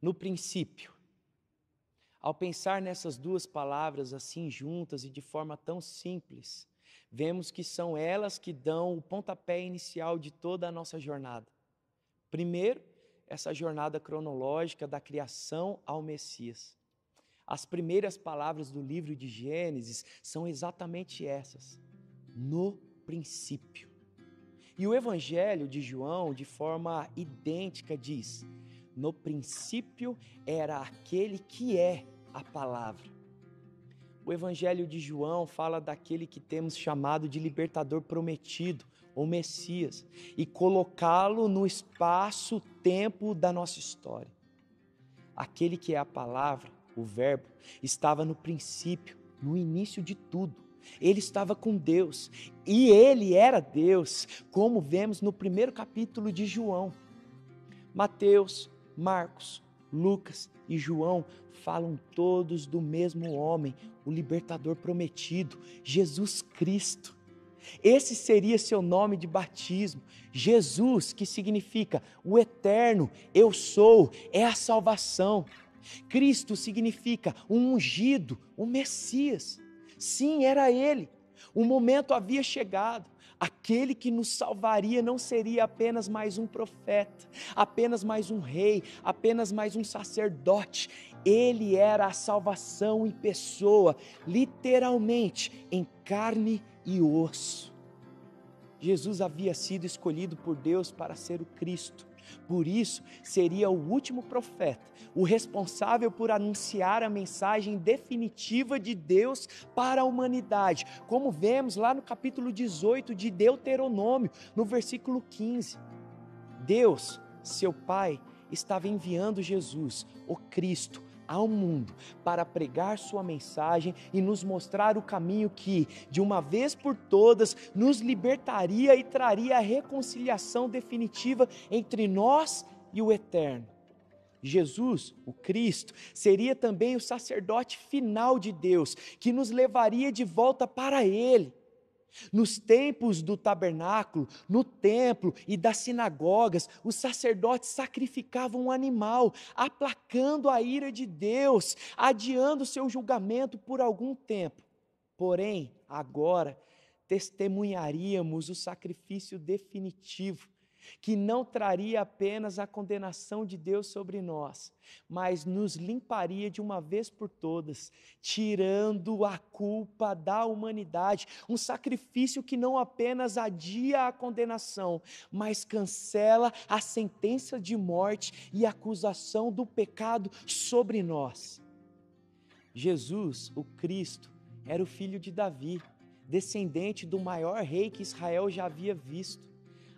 no princípio. Ao pensar nessas duas palavras assim juntas e de forma tão simples, vemos que são elas que dão o pontapé inicial de toda a nossa jornada. Primeiro, essa jornada cronológica da criação ao Messias. As primeiras palavras do livro de Gênesis são exatamente essas: no princípio. E o Evangelho de João, de forma idêntica, diz: no princípio era aquele que é a palavra. O Evangelho de João fala daquele que temos chamado de libertador prometido, ou Messias, e colocá-lo no espaço-tempo da nossa história. Aquele que é a palavra, o verbo, estava no princípio, no início de tudo. Ele estava com Deus e ele era Deus, como vemos no primeiro capítulo de João. Mateus, Marcos, Lucas e João falam todos do mesmo homem, o libertador prometido, Jesus Cristo. Esse seria seu nome de batismo. Jesus, que significa o eterno, eu sou, é a salvação. Cristo significa o ungido, o Messias. Sim, era ele. O momento havia chegado. Aquele que nos salvaria não seria apenas mais um profeta, apenas mais um rei, apenas mais um sacerdote. Ele era a salvação em pessoa, literalmente, em carne e osso. Jesus havia sido escolhido por Deus para ser o Cristo. Por isso, seria o último profeta, o responsável por anunciar a mensagem definitiva de Deus para a humanidade, como vemos lá no capítulo 18 de Deuteronômio, no versículo 15. Deus, seu Pai, estava enviando Jesus, o Cristo, ao mundo para pregar sua mensagem e nos mostrar o caminho que, de uma vez por todas, nos libertaria e traria a reconciliação definitiva entre nós e o Eterno. Jesus, o Cristo, seria também o sacerdote final de Deus, que nos levaria de volta para Ele. Nos tempos do tabernáculo, no templo e das sinagogas, os sacerdotes sacrificavam um animal, aplacando a ira de Deus, adiando seu julgamento por algum tempo. Porém, agora, testemunharíamos o sacrifício definitivo, que não traria apenas a condenação de Deus sobre nós, mas nos limparia de uma vez por todas, tirando a culpa da humanidade. Um sacrifício que não apenas adia a condenação, mas cancela a sentença de morte e acusação do pecado sobre nós. Jesus, o Cristo, era o filho de Davi, descendente do maior rei que Israel já havia visto.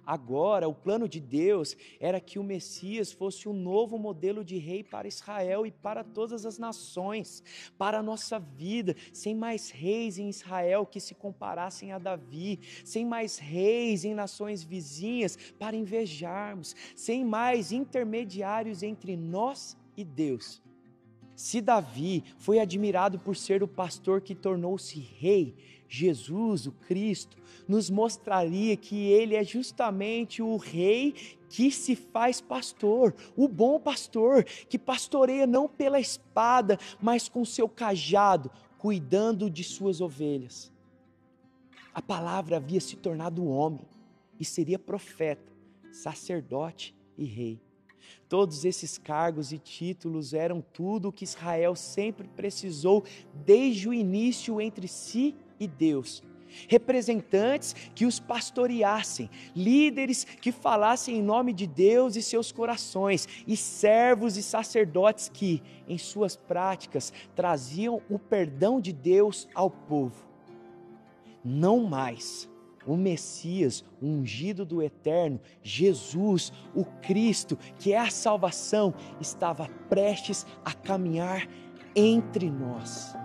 Agora, o plano de Deus era que o Messias fosse um novo modelo de rei para Israel e para todas as nações, para a nossa vida, sem mais reis em Israel que se comparassem a Davi, sem mais reis em nações vizinhas para invejarmos, sem mais intermediários entre nós e Deus. Se Davi foi admirado por ser o pastor que tornou-se rei, Jesus, o Cristo, nos mostraria que ele é justamente o rei que se faz pastor, o bom pastor, que pastoreia não pela espada, mas com seu cajado, cuidando de suas ovelhas. A palavra havia se tornado homem e seria profeta, sacerdote e rei. Todos esses cargos e títulos eram tudo o que Israel sempre precisou desde o início entre si e Deus. Representantes que os pastoreassem, líderes que falassem em nome de Deus e seus corações, e servos e sacerdotes que, em suas práticas, traziam o perdão de Deus ao povo. Não mais. O Messias, o ungido do Eterno, Jesus, o Cristo, que é a salvação, estava prestes a caminhar entre nós.